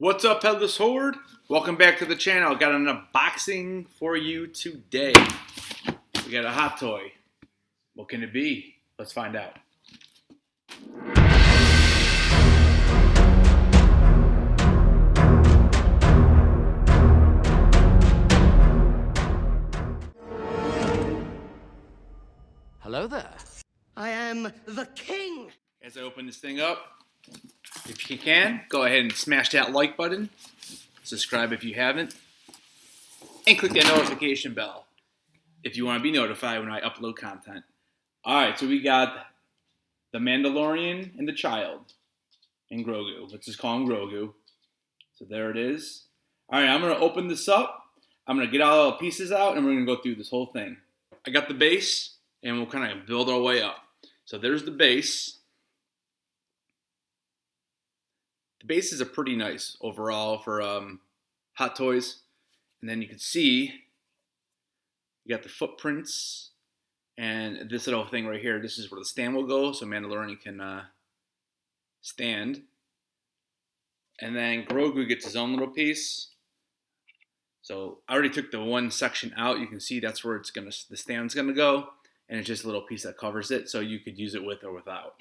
What's up, Headless Horde? Welcome back to the channel. Got an unboxing for you today. We got a hot toy. What can it be? Let's find out. Hello there. I am the king. As I open this thing up, if you can, go ahead and smash that like button. Subscribe if you haven't. And click that notification bell if you want to be notified when I upload content. Alright, so we got the Mandalorian and the child. And Grogu. Let's just call him Grogu. So there it is. Alright, I'm going to open this up. I'm going to get all the pieces out and we're going to go through this whole thing. I got the base and we'll kind of build our way up. So there's the base. The bases are pretty nice overall for hot toys. And then you can see you got the footprints and this little thing right here. This is where the stand will go, so Mandalorian can stand. And then Grogu gets his own little piece. So I already took the one section out. You can see that's where the stand's gonna go, and it's just a little piece that covers it, so you could use it with or without.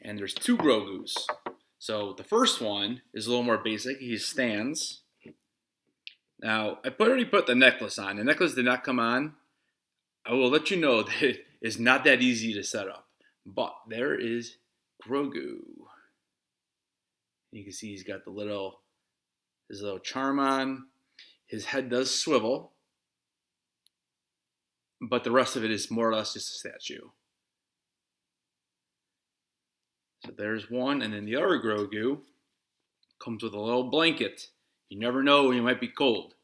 And there's two Grogus. So the first one is a little more basic. He stands. Now, I already put the necklace on. The necklace did not come on. I will let you know that it is not that easy to set up. But there is Grogu. You can see he's got his little charm on. His head does swivel. But the rest of it is more or less just a statue. So there's one, and then the other Grogu comes with a little blanket. You never know when you might be cold.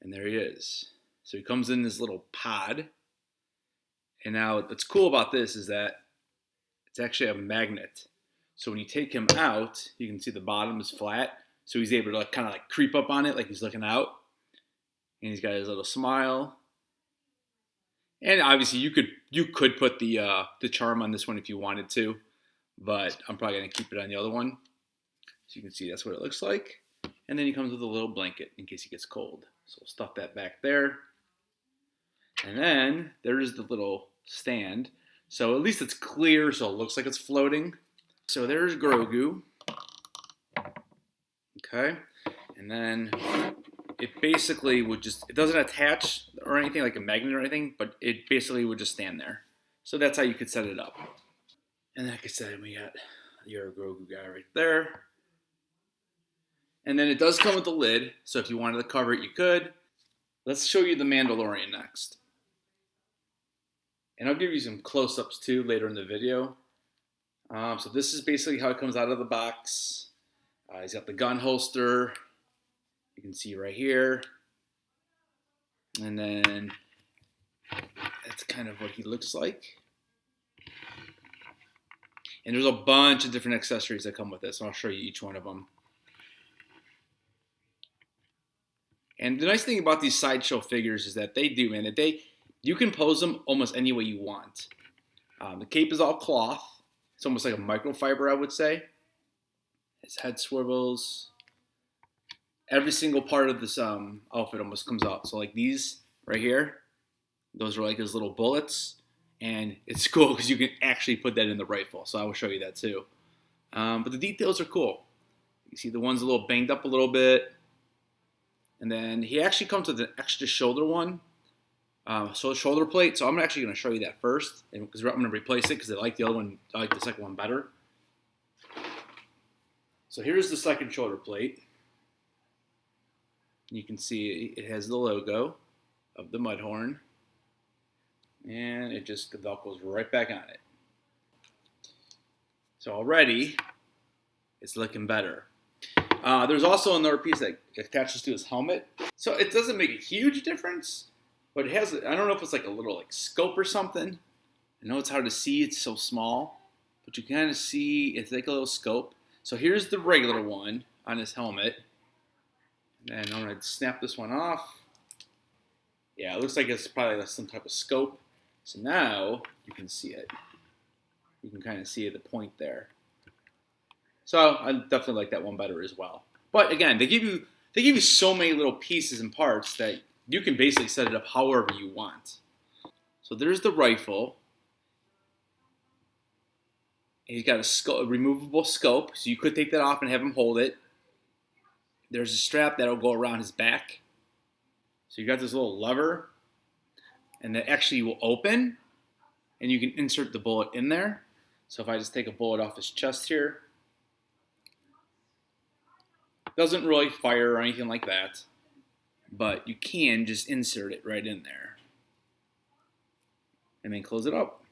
And there he is. So he comes in this little pod. And now what's cool about this is that it's actually a magnet. So when you take him out, you can see the bottom is flat. So he's able to kind of creep up on it like he's looking out. And he's got his little smile. And obviously you could put the charm on this one if you wanted to. But I'm probably going to keep it on the other one. So you can see that's what it looks like. And then he comes with a little blanket in case he gets cold. So we'll stuff that back there. And then there's the little stand. So at least it's clear, so it looks like it's floating. So there's Grogu. Okay. And then it basically would it doesn't attach or anything like a magnet or anything, but it basically would just stand there. So that's how you could set it up. And like I said, we got your Grogu guy right there. And then it does come with a lid, so if you wanted to cover it, you could. Let's show you the Mandalorian next. And I'll give you some close-ups too later in the video. So this is basically how it comes out of the box. He's got the gun holster. You can see right here. And then that's kind of what he looks like. And there's a bunch of different accessories that come with this, and I'll show you each one of them. And the nice thing about these sideshow figures is that you can pose them almost any way you want. The cape is all cloth. It's almost like a microfiber, I would say. His head swivels. Every single part of this outfit almost comes out. So like these right here, those are like his little bullets. And it's cool because you can actually put that in the rifle. So I will show you that too. But the details are cool. You see the one's a little banged up a little bit. And then he actually comes with an extra shoulder one. So shoulder plate. So I'm actually going to show you that first. Because I'm going to replace it because I like the other one. I like the second one better. So here's the second shoulder plate. You can see it has the logo of the Mudhorn. And it just goes right back on it. So already, it's looking better. There's also another piece that attaches to his helmet. So it doesn't make a huge difference, but it has, I don't know if it's like a little scope or something. I know it's hard to see, it's so small, but you can kind of see it's like a little scope. So here's the regular one on his helmet. And I'm going to snap this one off. Yeah, it looks like it's probably some type of scope. So now you can see it. You can kind of see the point there. So I definitely like that one better as well. But again, they give you so many little pieces and parts that you can basically set it up however you want. So there's the rifle. He's got a removable scope, so you could take that off and have him hold it. There's a strap that'll go around his back. So you got this little lever, and that actually will open, and you can insert the bullet in there. So if I just take a bullet off his chest here, doesn't really fire or anything like that, but you can just insert it right in there. And then close it up.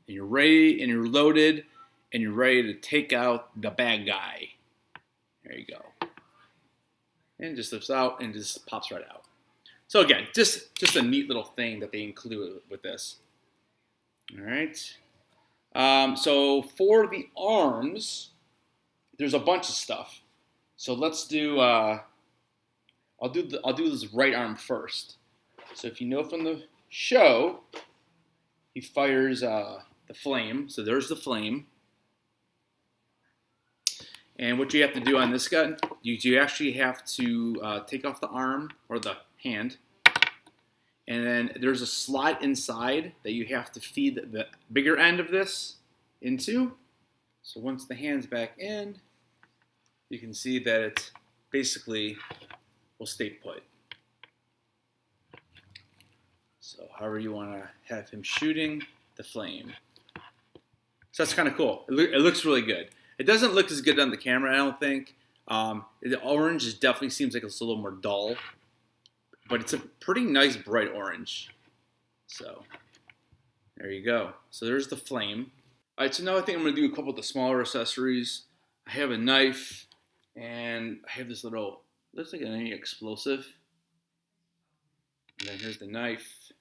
And you're ready, and you're loaded, and you're ready to take out the bad guy. There you go. And it just lifts out and just pops right out. So again, just a neat little thing that they include with this. All right. So for the arms, there's a bunch of stuff. So let's do. I'll do this right arm first. So if you know from the show, he fires the flame. So there's the flame. And what you have to do on this gun, you actually have to take off the arm or the hand. And then there's a slot inside that you have to feed the bigger end of this into. So once the hand's back in, you can see that it basically will stay put. So however you want to have him shooting the flame. So that's kind of cool. It looks really good. It doesn't look as good on the camera, I don't think. The orange definitely seems like it's a little more dull. But it's a pretty nice bright orange. So there you go. So there's the flame. All right, so now I think I'm going to do a couple of the smaller accessories. I have a knife, and I have this little, looks like an explosive. And then here's the knife.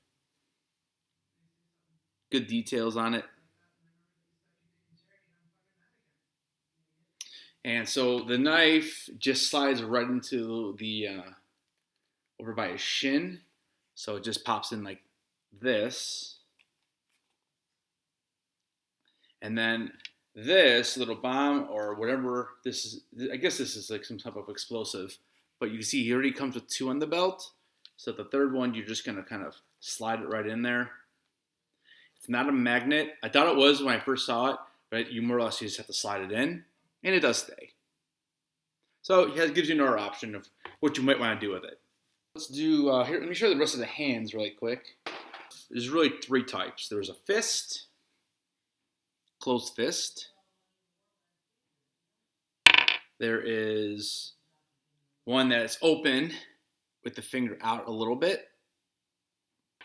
Good details on it. And so the knife just slides right into the, over by his shin. So it just pops in like this. And then this little bomb or whatever this is, I guess this is like some type of explosive. But you can see he already comes with 2 on the belt. So the third one, you're just going to kind of slide it right in there. It's not a magnet. I thought it was when I first saw it, but you more or less you just have to slide it in. And it does stay. So it gives you another option of what you might want to do with it. Let's do, here, let me show you the rest of the hands really quick. There's really 3 types. There's a fist, closed fist. There is one that's open with the finger out a little bit.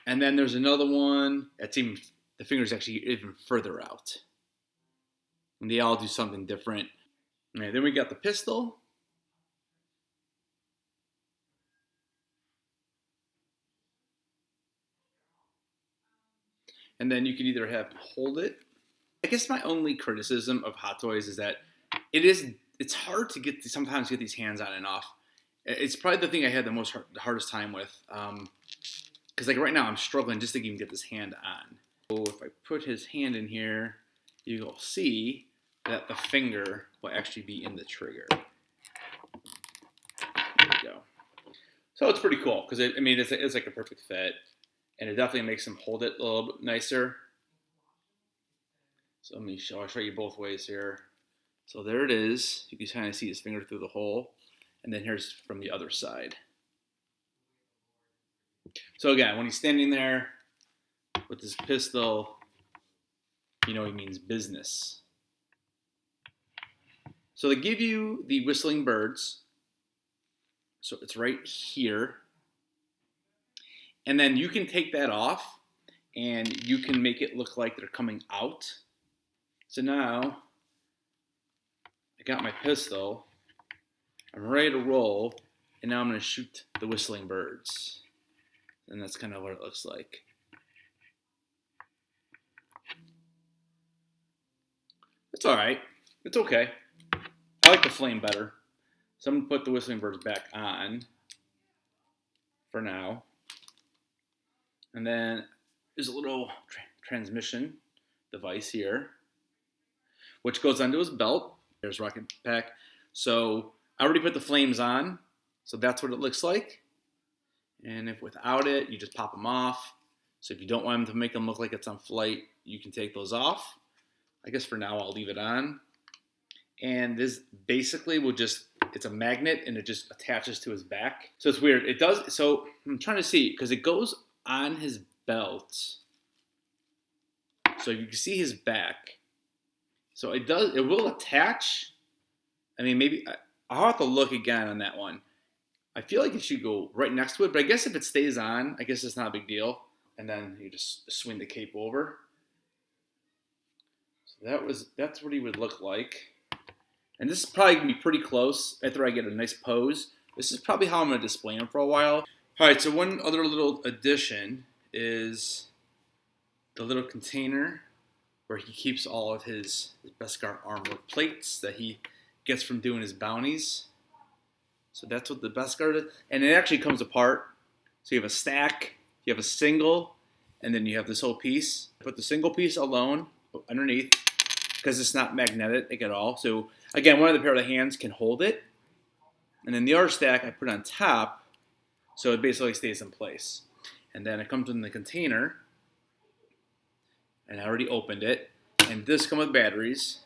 And then there's another one that's even, the finger's actually even further out. And they all do something different. Okay, then we got the pistol. And then you can either have hold it. I guess my only criticism of hottoys is that it's hard to sometimes get these hands on and off. It's probably the thing I had the hardest time with. Because like right now I'm struggling just to even get this hand on. So if I put his hand in here, you'll see that the finger will actually be in the trigger. There we go. So it's pretty cool because it's like a perfect fit. And it definitely makes him hold it a little bit nicer. So I'll show you both ways here. So there it is. You can kind of see his finger through the hole. And then here's from the other side. So again, when he's standing there with his pistol, you know he means business. So they give you the whistling birds. So it's right here. And then you can take that off and you can make it look like they're coming out. So now I got my pistol. I'm ready to roll. And now I'm going to shoot the whistling birds. And that's kind of what it looks like. It's all right. It's okay. I like the flame better. So I'm going to put the whistling birds back on for now. And then there's a little transmission device here, which goes onto his belt. There's rocket pack. So I already put the flames on, so that's what it looks like. And if without it, you just pop them off. So if you don't want them to make them look like it's on flight, you can take those off. I guess for now I'll leave it on. And this basically will just, it's a magnet and it just attaches to his back. So it's weird. It does, so I'm trying to see, because it goes on his belt. So you can see his back. So it will attach. I mean, maybe, I'll have to look again on that one. I feel like it should go right next to it, but I guess if it stays on, I guess it's not a big deal. And then you just swing the cape over. So that's what he would look like. And this is probably going to be pretty close after I get a nice pose. This is probably how I'm going to display him for a while. All right, so one other little addition is the little container where he keeps all of his Beskar armor plates that he gets from doing his bounties. So that's what the Beskar is. And it actually comes apart. So you have a stack, you have a single, and then you have this whole piece. Put the single piece alone underneath because it's not magnetic at all. So again, one of the pair of the hands can hold it. And then the other stack I put on top so it basically stays in place. And then it comes in the container. And I already opened it. And this comes with batteries.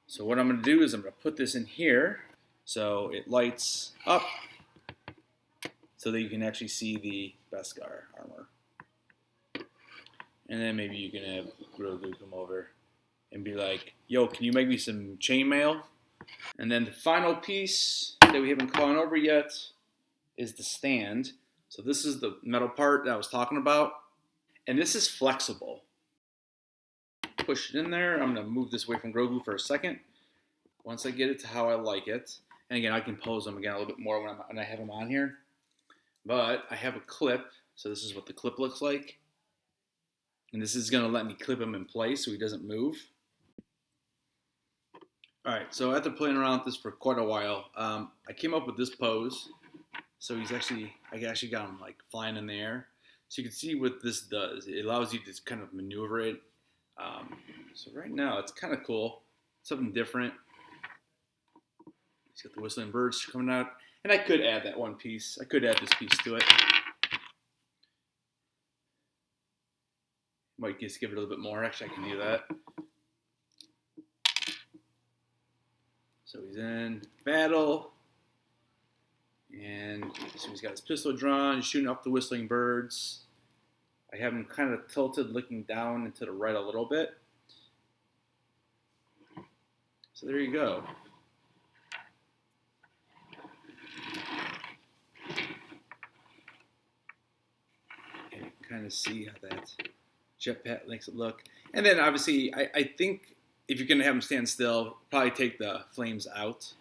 So what I'm going to do is I'm going to put this in here so it lights up so that you can actually see the Beskar armor. And then maybe you can have Grogu come over and be like, yo, can you make me some chainmail? And then the final piece that we haven't gone over yet is the stand. So this is the metal part that I was talking about. And this is flexible. Push it in there. I'm going to move this away from Grogu for a second. Once I get it to how I like it. And again, I can pose them again a little bit more when I have them on here. But I have a clip. So this is what the clip looks like. And this is going to let me clip him in place so he doesn't move. Alright, so after playing around with this for quite a while, I came up with this pose. So I actually got him like flying in the air. So you can see what this does. It allows you to kind of maneuver it. So right now, it's kind of cool. Something different. He's got the whistling birds coming out. And I could add that one piece. I could add this piece to it. Might just give it a little bit more. Actually, I can do that. So he's in battle. And so he's got his pistol drawn. He's shooting up the whistling birds. I have him kind of tilted, looking down and to the right a little bit. So there you go. And you can kind of see how that jetpack makes it look. And then obviously, I think if you're going to have him stand still, probably take the flames out.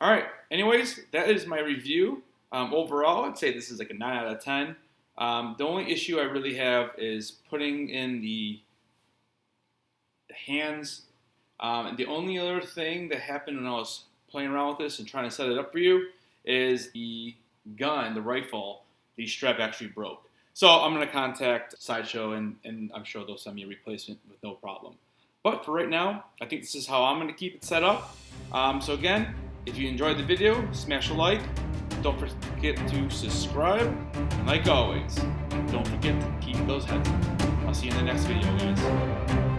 All right. Anyways, that is my review. Overall, I'd say this is like a 9 out of 10. The only issue I really have is putting in the hands. And the only other thing that happened when I was playing around with this and trying to set it up for you is the gun, the rifle, the strap actually broke. So I'm going to contact Sideshow and I'm sure they'll send me a replacement with no problem. But for right now, I think this is how I'm going to keep it set up. So again, if you enjoyed the video, smash a like. Don't forget to subscribe. And like always, don't forget to keep those heads up. I'll see you in the next video, guys.